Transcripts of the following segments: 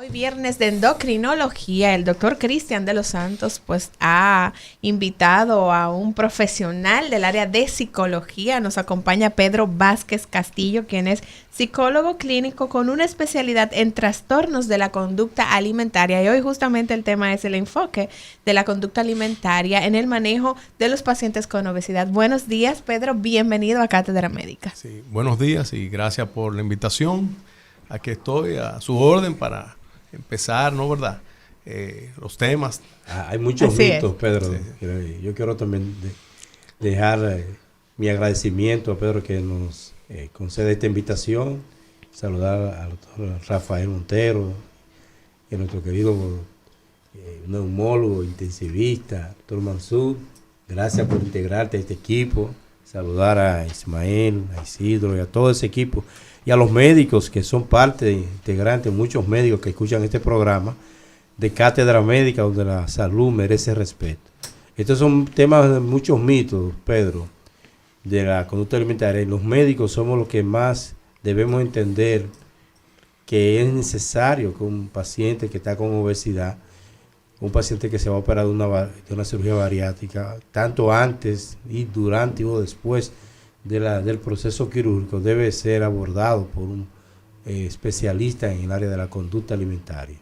Hoy viernes de endocrinología, el doctor Cristian de los Santos pues ha invitado a un profesional del área de psicología. Nos acompaña Pedro Vázquez Castillo, quien es psicólogo clínico con una especialidad en trastornos de la conducta alimentaria. Y hoy justamente el tema es el enfoque de la conducta alimentaria en el manejo de los pacientes con obesidad. Buenos días, Pedro. Bienvenido a Cátedra Médica. Sí, buenos días y gracias por la invitación. Aquí estoy a su orden para empezar, ¿no? ¿Verdad? Los temas. Hay muchos mitos, Pedro. Sí. Yo quiero también dejar mi agradecimiento a Pedro que nos concede esta invitación. Saludar al doctor Rafael Montero, y a nuestro querido neumólogo, intensivista, doctor Mansur. Gracias por integrarte a este equipo. Saludar a Ismael, a Isidro y a todo ese equipo. Y a los médicos que son parte integrante, muchos médicos que escuchan este programa de Cátedra Médica, donde la salud merece respeto. Estos son temas de muchos mitos, Pedro, de la conducta alimentaria. Y los médicos somos los que más debemos entender que es necesario que un paciente que está con obesidad, un paciente que se va a operar de una cirugía bariátrica, tanto antes y durante o después del proceso quirúrgico, debe ser abordado por un especialista en el área de la conducta alimentaria.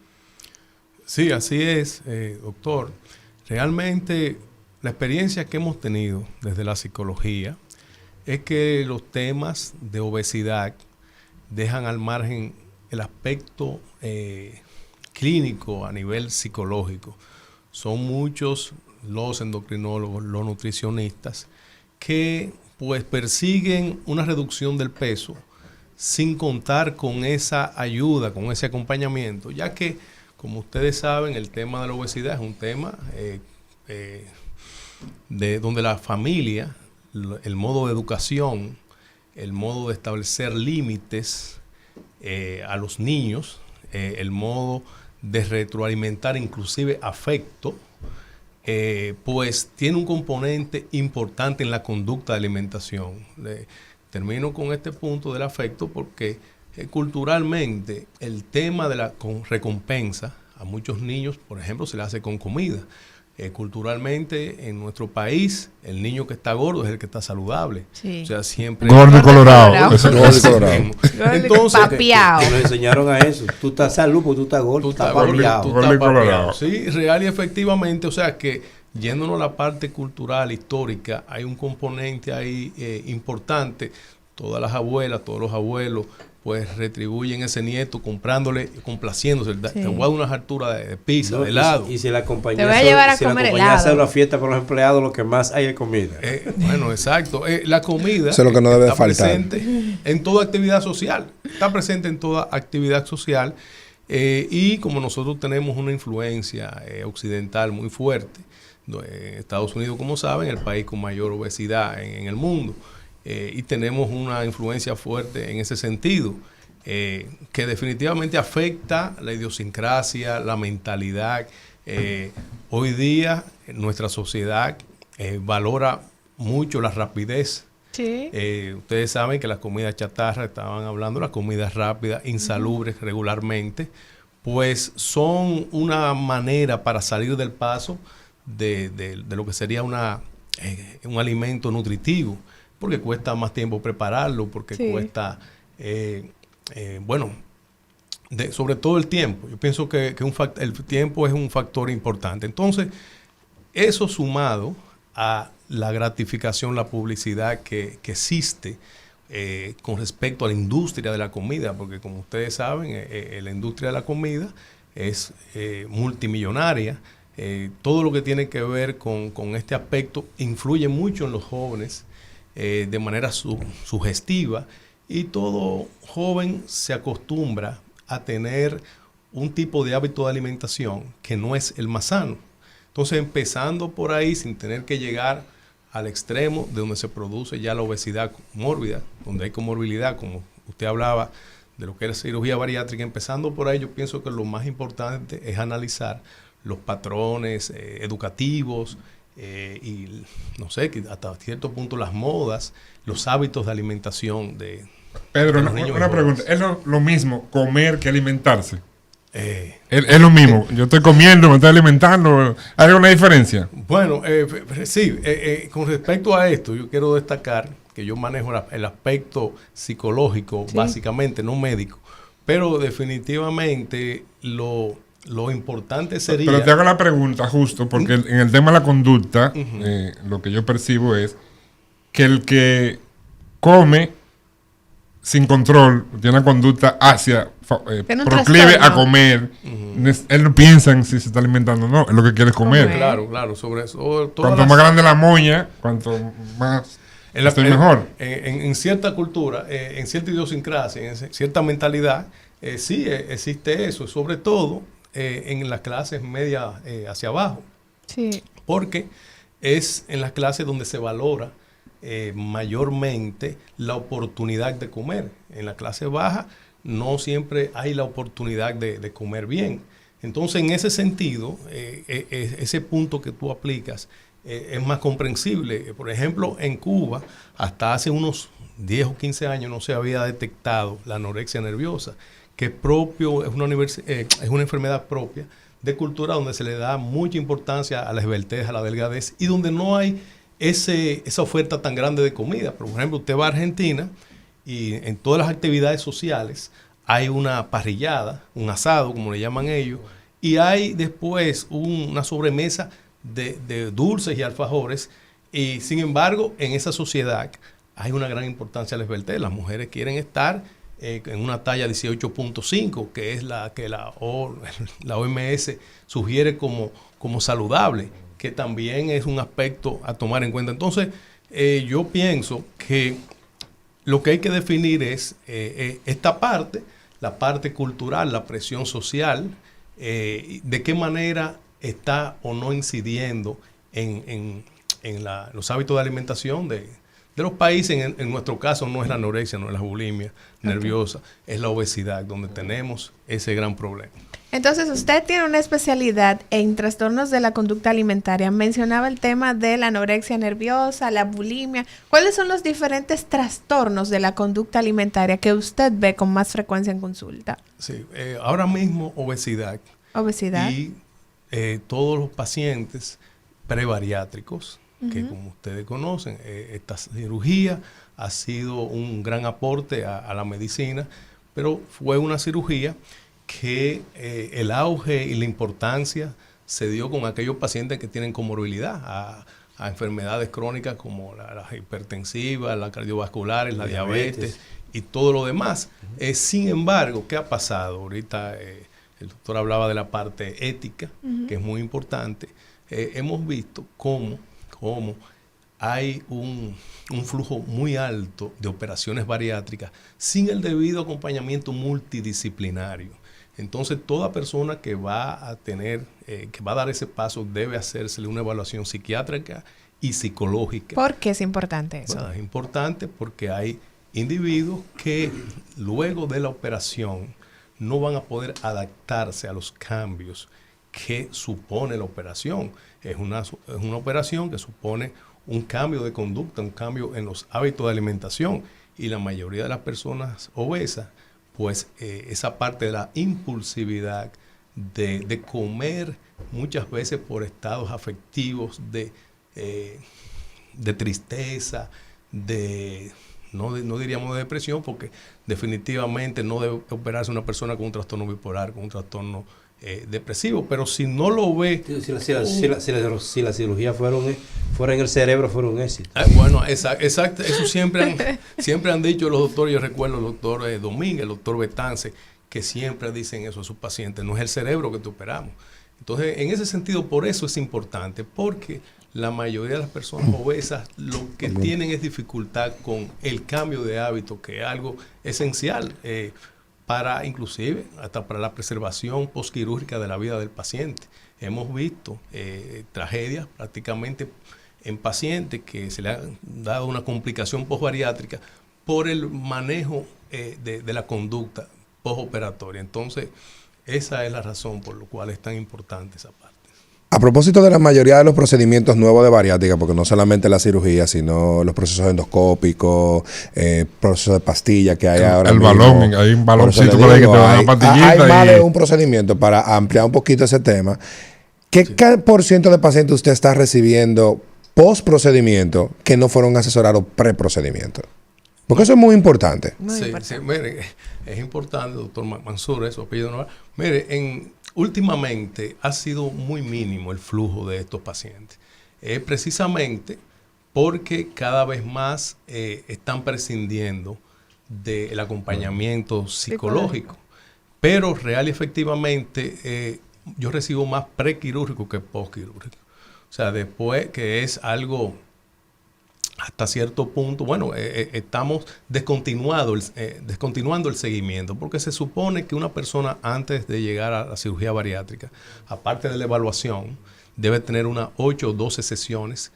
Sí, así es, doctor. Realmente la experiencia que hemos tenido desde la psicología es que los temas de obesidad dejan al margen el aspecto clínico a nivel psicológico. Son muchos los endocrinólogos, los nutricionistas que pues persiguen una reducción del peso sin contar con esa ayuda, con ese acompañamiento, ya que, como ustedes saben, el tema de la obesidad es un tema de donde la familia, el modo de educación, el modo de establecer límites a los niños, el modo de retroalimentar inclusive afecto, pues tiene un componente importante en la conducta de alimentación. Termino con este punto del afecto porque culturalmente el tema de la recompensa a muchos niños, por ejemplo, se le hace con comida. Culturalmente en nuestro país el niño que está gordo es el que está saludable. Sí. O sea, siempre gordo y colorado. Entonces que nos enseñaron a eso. Tú estás salud porque tú estás gordo, tú estás colorado. Sí, real y efectivamente, o sea que yéndonos a la parte cultural, histórica, hay un componente ahí importante. Todas las abuelas, todos los abuelos pues retribuyen ese nieto comprándole, complaciéndose. Sí. Te voy a dar unas alturas de pizza, de helado. Y si la compañía, te voy a llevar a comer helado. Hace una fiesta para los empleados, lo que más hay es comida. Bueno, exacto. La comida eso es lo que no debe está faltar. Presente en toda actividad social. Está presente en toda actividad social. Y como nosotros tenemos una influencia occidental muy fuerte, Estados Unidos, como saben, el país con mayor obesidad en el mundo. Y tenemos una influencia fuerte en ese sentido, que definitivamente afecta la idiosincrasia, la mentalidad. Hoy día nuestra sociedad valora mucho la rapidez. Sí. Ustedes saben que las comidas chatarra, estaban hablando, las comidas rápidas, insalubres regularmente, pues son una manera para salir del paso de lo que sería un alimento nutritivo. Porque cuesta más tiempo prepararlo, porque cuesta, sobre todo el tiempo. Yo pienso que el tiempo es un factor importante. Entonces, eso sumado a la gratificación, la publicidad que existe con respecto a la industria de la comida, porque como ustedes saben, la industria de la comida es multimillonaria. Todo lo que tiene que ver con este aspecto influye mucho en los jóvenes, de manera sugestiva, y todo joven se acostumbra a tener un tipo de hábito de alimentación que no es el más sano. Entonces, empezando por ahí, sin tener que llegar al extremo de donde se produce ya la obesidad mórbida, donde hay comorbilidad, como usted hablaba de lo que es cirugía bariátrica, empezando por ahí, yo pienso que lo más importante es analizar los patrones educativos, y no sé, que hasta cierto punto las modas, los hábitos de alimentación de Pedro, los niños. una pregunta, ¿es lo mismo comer que alimentarse? Es lo mismo. Yo estoy comiendo, me estoy alimentando. ¿Hay una diferencia? Bueno, sí, con respecto a esto, yo quiero destacar que yo manejo el aspecto psicológico, Sí. básicamente, no médico, pero definitivamente lo importante sería... Pero te hago la pregunta justo, porque en el tema de la conducta, lo que yo percibo es que el que come sin control, tiene una conducta hacia, Tiene un proclive a trastorno. comer, él no piensa en si se está alimentando o no, es lo que quiere comer. Comer. Claro, sobre eso. Cuanto más grande la moña, cuanto más estoy mejor. En cierta cultura, en cierta idiosincrasia, en cierta mentalidad, sí existe eso, sobre todo en las clases medias hacia abajo, Sí. porque es en las clases donde se valora mayormente la oportunidad de comer. En la clase baja no siempre hay la oportunidad de comer bien. Entonces, en ese sentido, ese punto que tú aplicas es más comprensible. Por ejemplo, en Cuba, hasta hace unos 10 o 15 años no se había detectado la anorexia nerviosa, que es una enfermedad propia de cultura donde se le da mucha importancia a la esbeltez, a la delgadez, y donde no hay esa oferta tan grande de comida. Por ejemplo, usted va a Argentina y en todas las actividades sociales hay una parrillada, un asado, como le llaman ellos, y hay después una sobremesa de dulces y alfajores, y sin embargo, en esa sociedad hay una gran importancia a la esbeltez. Las mujeres quieren estar en una talla 18.5, que es la que la OMS sugiere como saludable, que también es un aspecto a tomar en cuenta. Entonces, yo pienso que lo que hay que definir es esta parte, la parte cultural, la presión social, de qué manera está o no incidiendo en los hábitos de alimentación de los países. En nuestro caso no es la anorexia, no es la bulimia nerviosa, es la obesidad, donde tenemos ese gran problema. Entonces, usted tiene una especialidad en trastornos de la conducta alimentaria. Mencionaba el tema de la anorexia nerviosa, la bulimia. ¿Cuáles son los diferentes trastornos de la conducta alimentaria que usted ve con más frecuencia en consulta? Sí, ahora mismo obesidad. Obesidad. Y todos los pacientes prebariátricos, que como ustedes conocen, esta cirugía ha sido un gran aporte a la medicina, pero fue una cirugía que el auge y la importancia se dio con aquellos pacientes que tienen comorbilidad a enfermedades crónicas como la hipertensiva, la cardiovasculares, la diabetes y todo lo demás. Sin embargo, ¿qué ha pasado? Ahorita el doctor hablaba de la parte ética, que es muy importante. Hemos visto cómo hay un flujo muy alto de operaciones bariátricas sin el debido acompañamiento multidisciplinario. Entonces, toda persona que va a tener, que va a dar ese paso, debe hacérsele una evaluación psiquiátrica y psicológica. ¿Por qué es importante eso? Bueno, es importante porque hay individuos que luego de la operación no van a poder adaptarse a los cambios que supone la operación. Es una operación que supone un cambio de conducta, un cambio en los hábitos de alimentación, y la mayoría de las personas obesas, pues esa parte de la impulsividad de comer muchas veces por estados afectivos de tristeza, no diríamos de depresión, porque definitivamente no debe operarse una persona con un trastorno bipolar, con un trastorno depresivo, pero si no lo ve... Si la cirugía fuera en el cerebro, fuera un éxito. Bueno, exacto, eso siempre han dicho los doctores. Yo recuerdo el doctor Domínguez, el doctor Betance, que siempre dicen eso a sus pacientes: no es el cerebro que te operamos. Entonces, en ese sentido, por eso es importante, porque la mayoría de las personas obesas lo que tienen es dificultad con el cambio de hábito, que es algo esencial para, inclusive, hasta para la preservación postquirúrgica de la vida del paciente. Hemos visto tragedias prácticamente en pacientes que se le ha dado una complicación postbariátrica por el manejo de la conducta postoperatoria. Entonces, esa es la razón por la cual es tan importante esa parte. A propósito de la mayoría de los procedimientos nuevos de bariátrica, porque no solamente la cirugía, sino los procesos endoscópicos, procesos de pastilla que hay ahora el mismo. balón, hay un baloncito por ahí que te da una pastillita. Hay más de un procedimiento para ampliar un poquito ese tema. ¿Qué por ciento de pacientes usted está recibiendo post procedimiento que no fueron asesorados pre procedimiento? Porque eso es muy importante. Sí, mire, es importante, doctor Mansour, eso apellido no. Mire, últimamente ha sido muy mínimo el flujo de estos pacientes. Precisamente porque cada vez más están prescindiendo del acompañamiento psicológico. Pero real y efectivamente yo recibo más prequirúrgico que postquirúrgico. O sea, después que es algo hasta cierto punto, bueno, estamos descontinuando el seguimiento, porque se supone que una persona antes de llegar a la cirugía bariátrica, aparte de la evaluación, debe tener unas 8 o 12 sesiones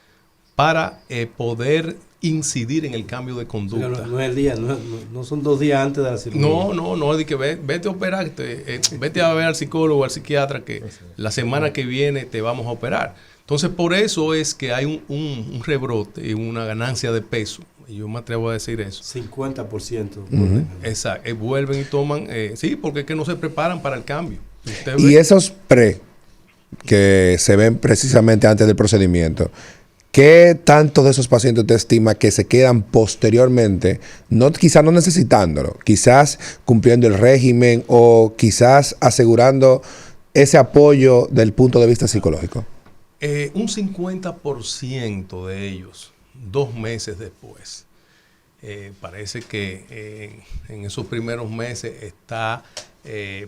para poder incidir en el cambio de conducta. No es el día, no son 2 días antes de la cirugía. No, es de que vete a operarte, vete a ver al psicólogo o al psiquiatra que la semana que viene te vamos a operar. Entonces, por eso es que hay un rebrote y una ganancia de peso. Y yo me atrevo a decir eso. 50%. Exacto. Vuelven y toman... sí, porque es que no se preparan para el cambio. Y esos pre que se ven precisamente antes del procedimiento, ¿qué tanto de esos pacientes usted estima que se quedan posteriormente, quizás no necesitándolo, quizás cumpliendo el régimen o quizás asegurando ese apoyo del punto de vista psicológico? Un 50% de ellos, 2 meses después, parece que en esos primeros meses está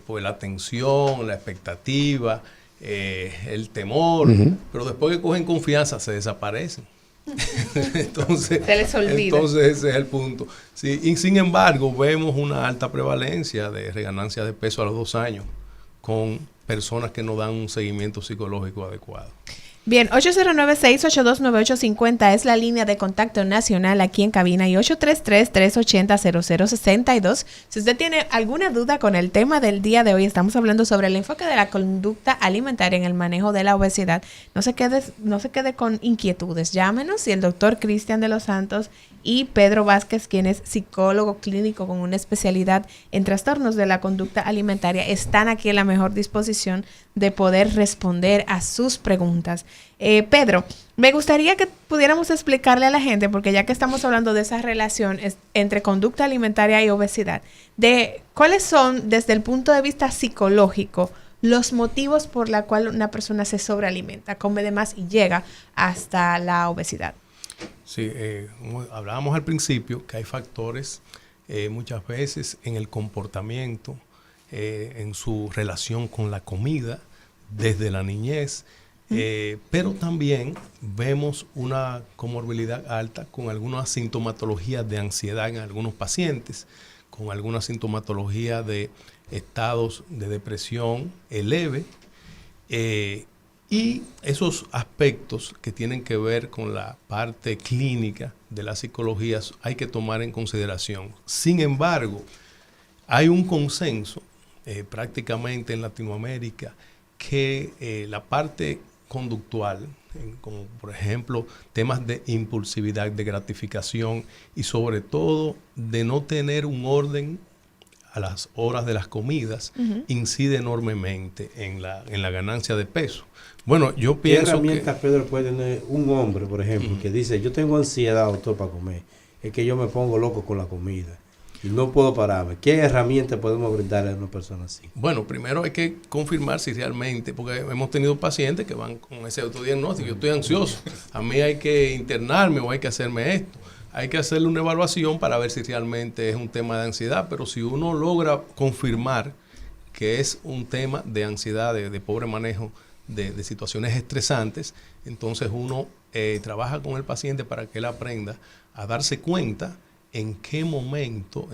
pues la tensión, la expectativa, el temor, pero después que cogen confianza se desaparecen. Entonces, se les olvida. Entonces ese es el punto. Sí, y sin embargo vemos una alta prevalencia de reganancia de peso a los 2 años con personas que no dan un seguimiento psicológico adecuado. Bien, 809-682-9850 es la línea de contacto nacional aquí en cabina y 833-380-0062. Si usted tiene alguna duda con el tema del día de hoy, estamos hablando sobre el enfoque de la conducta alimentaria en el manejo de la obesidad. No se quede con inquietudes. Llámenos y el doctor Cristian de los Santos y Pedro Vázquez, quien es psicólogo clínico con una especialidad en trastornos de la conducta alimentaria, están aquí en la mejor disposición de poder responder a sus preguntas. Pedro, me gustaría que pudiéramos explicarle a la gente, porque ya que estamos hablando de esa relación entre conducta alimentaria y obesidad, de cuáles son, desde el punto de vista psicológico, los motivos por los cuales una persona se sobrealimenta, come de más y llega hasta la obesidad. Sí, como hablábamos al principio, que hay factores muchas veces en el comportamiento, en su relación con la comida, desde la niñez, pero también vemos una comorbilidad alta con algunas sintomatologías de ansiedad en algunos pacientes, con alguna sintomatología de estados de depresión leve, y esos aspectos que tienen que ver con la parte clínica de la psicología hay que tomar en consideración. Sin embargo, hay un consenso prácticamente en Latinoamérica que la parte conductual, como por ejemplo temas de impulsividad, de gratificación y sobre todo de no tener un orden a las horas de las comidas, incide enormemente en la ganancia de peso. Bueno, yo pienso ¿qué herramientas, Pedro, puede tener un hombre, por ejemplo, que dice, yo tengo ansiedad, doctor, para comer, es que yo me pongo loco con la comida y no puedo pararme? ¿Qué herramientas podemos brindarle a una persona así? Bueno, primero hay que confirmar si realmente, porque hemos tenido pacientes que van con ese autodiagnóstico, yo estoy ansioso, a mí hay que internarme o hay que hacerme esto. Hay que hacerle una evaluación para ver si realmente es un tema de ansiedad, pero si uno logra confirmar que es un tema de ansiedad, de pobre manejo de situaciones estresantes, entonces uno trabaja con el paciente para que él aprenda a darse cuenta en qué momento,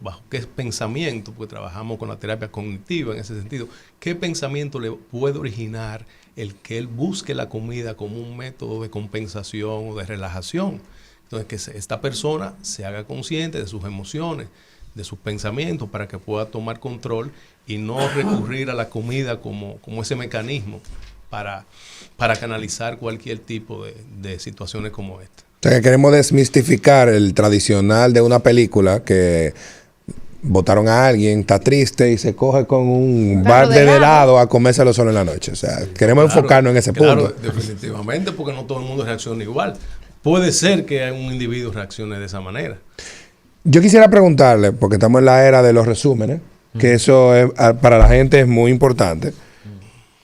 bajo qué pensamiento, porque trabajamos con la terapia cognitiva en ese sentido, qué pensamiento le puede originar el que él busque la comida como un método de compensación o de relajación. Entonces, que esta persona se haga consciente de sus emociones, de sus pensamientos, para que pueda tomar control y no recurrir a la comida como ese mecanismo para canalizar cualquier tipo de situaciones como esta. O sea, que queremos desmistificar el tradicional de una película que botaron a alguien, está triste y se coge con un bar de helado a comérselo solo en la noche. O sea, queremos enfocarnos en ese punto. Claro, definitivamente, porque no todo el mundo reacciona igual. Puede ser que un individuo reaccione de esa manera. Yo quisiera preguntarle, porque estamos en la era de los resúmenes, que eso es, para la gente es muy importante.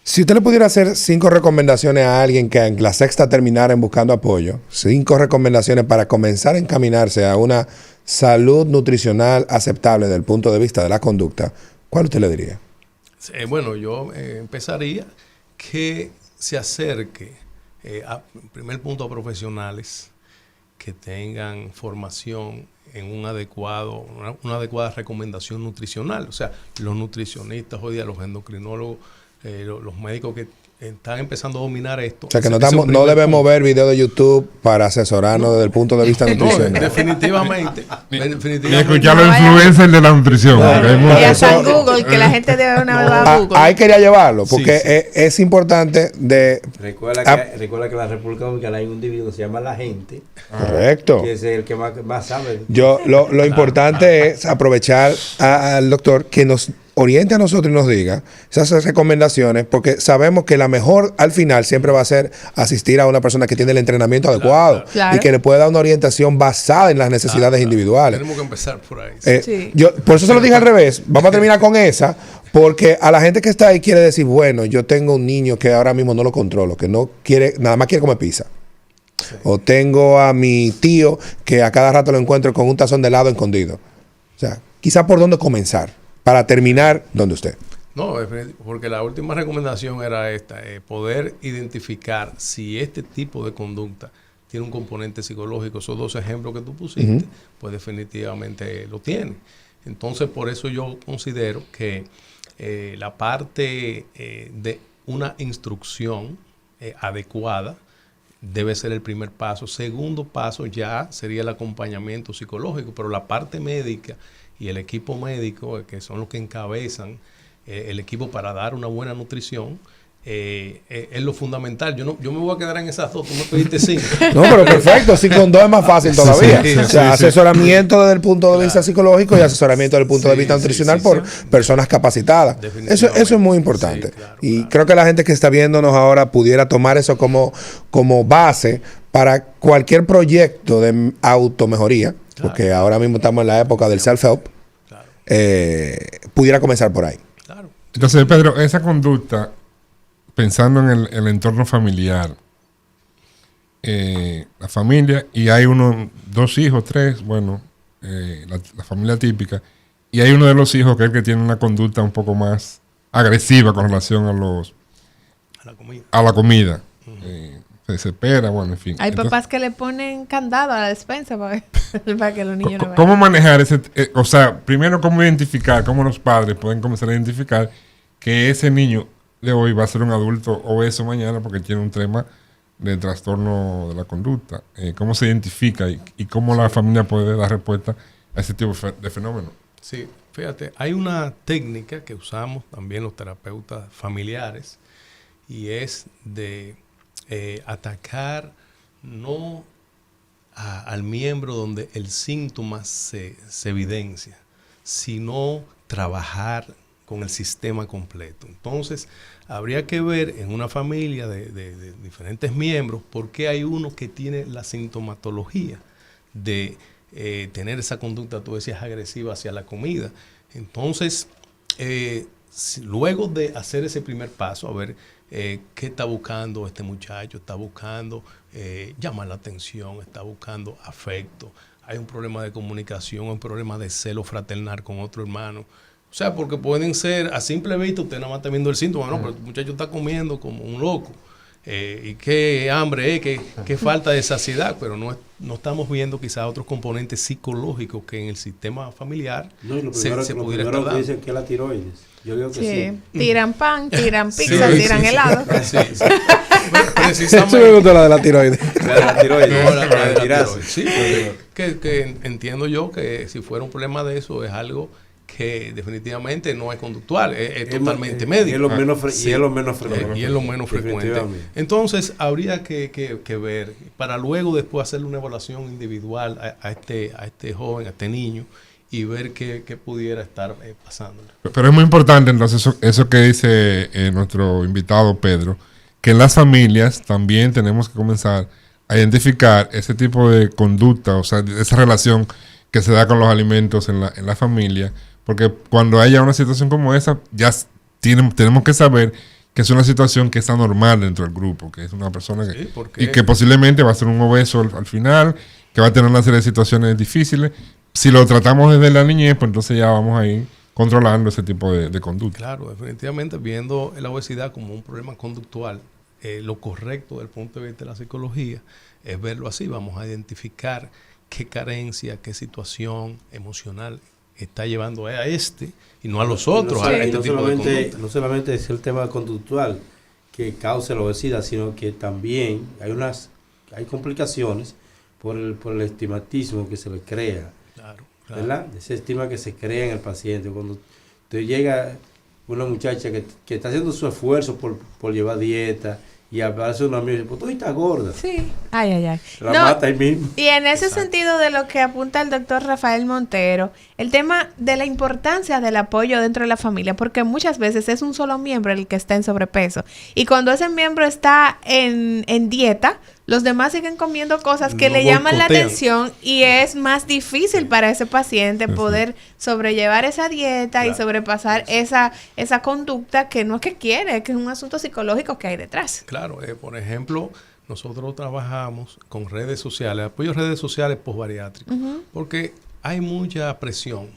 Si usted le pudiera hacer 5 recomendaciones a alguien que en la sexta terminara en Buscando Apoyo, 5 recomendaciones para comenzar a encaminarse a una salud nutricional aceptable desde el punto de vista de la conducta, ¿cuál usted le diría? Bueno, yo empezaría que se acerque, en primer punto, a profesionales que tengan formación en una adecuada recomendación nutricional. O sea, los nutricionistas hoy día, los endocrinólogos, los médicos que están empezando a dominar esto. O sea, que no debemos ver videos de YouTube para asesorarnos desde el punto de vista nutricional. Definitivamente. Ni escuchar los influencers de la nutrición. Y hasta en Google, que la gente debe una vez a Google. Ahí quería llevarlo, porque es importante de... Recuerda que en la República Dominicana hay un individuo que se llama la gente. Correcto. Que es el que más sabe. Lo importante es aprovechar al doctor que nos oriente a nosotros y nos diga esas recomendaciones, porque sabemos que la mejor al final siempre va a ser asistir a una persona que tiene el entrenamiento adecuado y que le puede dar una orientación basada en las necesidades individuales. Tenemos que empezar por ahí. Yo por eso se lo dije al revés. Vamos a terminar con esa, porque a la gente que está ahí quiere decir, bueno, yo tengo un niño que ahora mismo no lo controlo, que no quiere, nada más quiere comer pizza. Sí. O tengo a mi tío que a cada rato lo encuentro con un tazón de helado escondido. O sea, quizá por dónde comenzar para terminar donde usted. No, porque la última recomendación era esta, poder identificar si este tipo de conducta tiene un componente psicológico. Esos 2 ejemplos que tú pusiste, pues definitivamente lo tiene. Entonces, por eso yo considero que la parte de una instrucción adecuada debe ser el primer paso. Segundo paso ya sería el acompañamiento psicológico, pero la parte médica y el equipo médico, que son los que encabezan el equipo para dar una buena nutrición, es lo fundamental. Yo me voy a quedar en esas 2, tú me pediste 5. No, pero perfecto, 5 con 2 es más fácil todavía. O sea, asesoramiento desde el punto de vista psicológico y asesoramiento desde el punto de vista nutricional por personas capacitadas. Eso es muy importante. Y creo que la gente que está viéndonos ahora pudiera tomar eso como base para cualquier proyecto de automejoría, porque ahora mismo estamos en la época del self-help, pudiera comenzar por ahí. Entonces, Pedro, esa conducta, pensando en el entorno familiar, la familia, y hay 2 hijos, 3, bueno, la familia típica, y hay uno de los hijos que es el que tiene una conducta un poco más agresiva con relación a la comida. Se desespera, bueno, en fin. Hay papás que le ponen candado a la despensa para que los niños no vayan. ¿Cómo manejar ese? O sea, primero, ¿cómo identificar? ¿Cómo los padres pueden comenzar a identificar que ese niño de hoy va a ser un adulto obeso mañana porque tiene un tema de trastorno de la conducta? ¿Cómo se identifica y cómo la familia puede dar respuesta a ese tipo de fenómeno? Sí, fíjate, hay una técnica que usamos también los terapeutas familiares y es de atacar no al miembro donde el síntoma se evidencia, sino trabajar con el sistema completo. Entonces, habría que ver en una familia de diferentes miembros por qué hay uno que tiene la sintomatología de tener esa conducta, tú decías, agresiva hacia la comida. Entonces, luego de hacer ese primer paso, a ver qué está buscando este muchacho, está buscando llamar la atención, está buscando afecto, hay un problema de comunicación, un problema de celo fraternal con otro hermano. O sea, porque pueden ser, a simple vista, usted nada más está viendo el síntoma, no, pero el muchacho está comiendo como un loco. Y qué hambre, qué falta de saciedad, pero no estamos viendo quizás otros componentes psicológicos que en el sistema familiar se pudiera estar dando. Dicen que es la tiroides. Yo digo que sí. Tiran pan, tiran pizza, tiran helado. Sí. Precisamente. Eso me gustó la de la tiroides. La tiroides. Sí, que entiendo yo que si fuera un problema de eso es algo que definitivamente no es conductual, es totalmente médico. Y es lo menos frecuente. Y es lo menos frecuente. Entonces, habría que ver, para luego después hacerle una evaluación individual a este joven, a este niño, y ver qué pudiera estar pasando. Pero es muy importante entonces eso que dice nuestro invitado Pedro, que en las familias también tenemos que comenzar a identificar ese tipo de conducta, o sea, esa relación que se da con los alimentos en la familia, porque cuando haya una situación como esa, ya tenemos que saber que es una situación que está normal dentro del grupo, que es una persona y que posiblemente va a ser un obeso al final, que va a tener una serie de situaciones difíciles. Si lo tratamos desde la niñez, pues entonces ya vamos a ir controlando ese tipo de conducta. Claro, definitivamente viendo la obesidad como un problema conductual, lo correcto desde el punto de vista de la psicología es verlo así. Vamos a identificar qué carencia, qué situación emocional está llevando a este y no a los otros. No solamente es el tema conductual que causa la obesidad, sino que también hay complicaciones por el estigmatismo que se le crea. Claro. ¿Verdad? Ese estigma que se crea en el paciente. Cuando te llega una muchacha que está haciendo su esfuerzo por llevar dieta y aparece una amiga y dice, pues tú estás gorda. Sí. Ay. La mata ahí mismo. Y en ese sentido de lo que apunta el doctor Rafael Montero, el tema de la importancia del apoyo dentro de la familia, porque muchas veces es un solo miembro el que está en sobrepeso. Y cuando ese miembro está en dieta, los demás siguen comiendo cosas que le llaman la atención y es más difícil para ese paciente poder sobrellevar esa dieta y sobrepasar esa conducta que no es que quiere, que es un asunto psicológico que hay detrás. Claro, por ejemplo, nosotros trabajamos con redes sociales, apoyo a redes sociales posbariátricos, porque hay mucha presión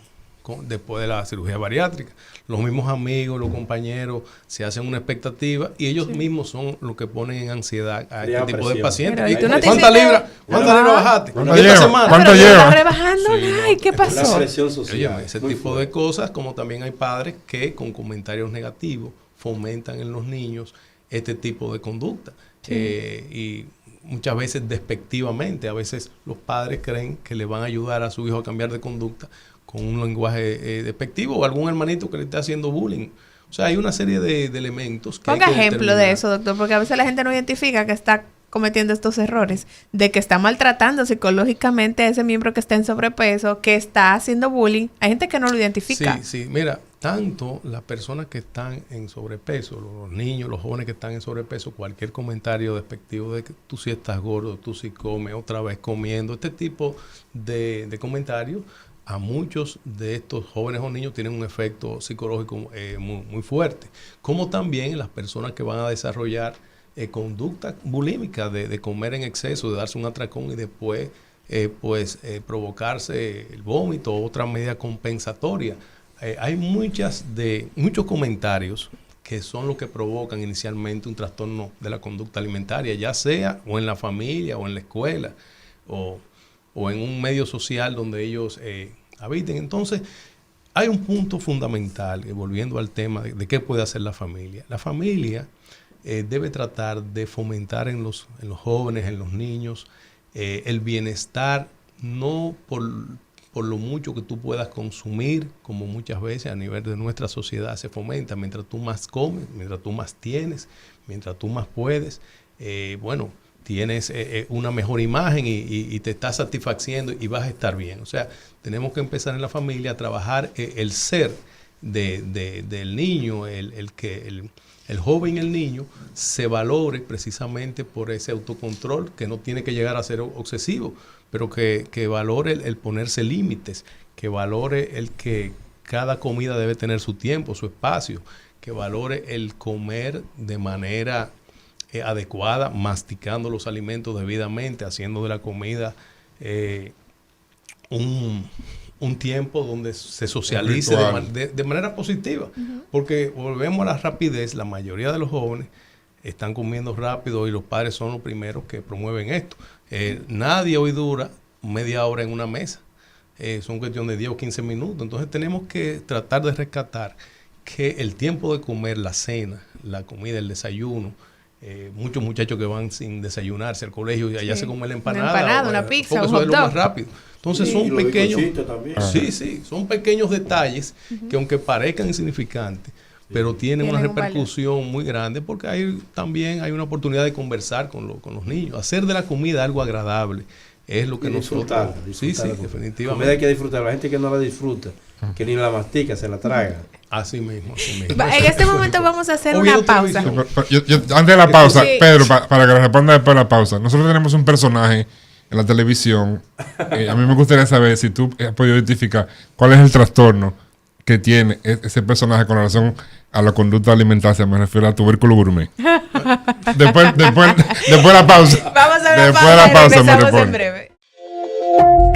después de la cirugía bariátrica. Los mismos amigos, los compañeros se hacen una expectativa y ellos mismos son los que ponen en ansiedad a este tipo de pacientes. ¿Cuántas libras bajaste? ¿Esta semana? ¿Cuánto lleva? ¿Rebajando? Ay, ¿qué pasó? La presión social. Oye, ese tipo de cosas, como también hay padres que con comentarios negativos fomentan en los niños este tipo de conducta. Y muchas veces despectivamente, a veces los padres creen que le van a ayudar a su hijo a cambiar de conducta con un lenguaje despectivo o algún hermanito que le esté haciendo bullying. O sea, hay una serie de elementos que Ponga ejemplo de eso, doctor, porque a veces la gente no identifica que está cometiendo estos errores, de que está maltratando psicológicamente a ese miembro que está en sobrepeso, que está haciendo bullying. Hay gente que no lo identifica. Sí, mira, tanto las personas que están en sobrepeso, los niños, los jóvenes que están en sobrepeso, cualquier comentario despectivo de que tú sí estás gordo, tú sí comes, otra vez comiendo, este tipo de comentarios, a muchos de estos jóvenes o niños tienen un efecto psicológico muy fuerte. Como también las personas que van a desarrollar conducta bulímica de comer en exceso, de darse un atracón y después provocarse el vómito o otra medida compensatoria. Hay muchos comentarios que son los que provocan inicialmente un trastorno de la conducta alimentaria, ya sea o en la familia o en la escuela o en un medio social donde ellos habiten. Entonces, hay un punto fundamental, volviendo al tema de qué puede hacer la familia. La familia debe tratar de fomentar en los jóvenes, en los niños, el bienestar, no por lo mucho que tú puedas consumir, como muchas veces a nivel de nuestra sociedad se fomenta. Mientras tú más comes, mientras tú más tienes, mientras tú más puedes, tienes una mejor imagen y te estás satisfaciendo y vas a estar bien. O sea, tenemos que empezar en la familia a trabajar el ser del niño, el joven, el niño, se valore precisamente por ese autocontrol que no tiene que llegar a ser obsesivo, pero que valore el ponerse límites, que valore el que cada comida debe tener su tiempo, su espacio, que valore el comer de manera adecuada, masticando los alimentos debidamente, haciendo de la comida un tiempo donde se socialice de manera positiva. Porque volvemos a la rapidez, la mayoría de los jóvenes están comiendo rápido y los padres son los primeros que promueven esto. Nadie hoy dura media hora en una mesa. Son cuestión de 10 o 15 minutos. Entonces tenemos que tratar de rescatar que el tiempo de comer, la cena, la comida, el desayuno, muchos muchachos que van sin desayunarse al colegio y allá se comen la empanada. Una empanada, una pizza, porque un eso es hot lo dog. más rápido. Entonces Y son los pequeños. bizcochitos también. Sí, son pequeños detalles que aunque parezcan insignificantes, pero tienen una Tienen un valor. repercusión muy grande porque también hay una oportunidad de conversar con los niños, hacer de la comida algo agradable. Es lo que Y nosotros... disfrutarla, Sí, la comida. definitivamente. La comida hay que disfrutar. La gente que no la disfruta, que ni la mastica, se la traga. Así mismo, así mismo. En este momento vamos a hacer O una viendo pausa. televisión. Antes de la pausa, Sí. Pedro, para que responda después de la pausa. Nosotros tenemos un personaje en la televisión. A mí me gustaría saber si tú has podido identificar cuál es el trastorno que tiene ese personaje con relación a la conducta alimentaria. Me refiero a tubérculo gourmet. después de la pausa. Vamos a una Después pausa de la y pausa me regresamos en responde. breve.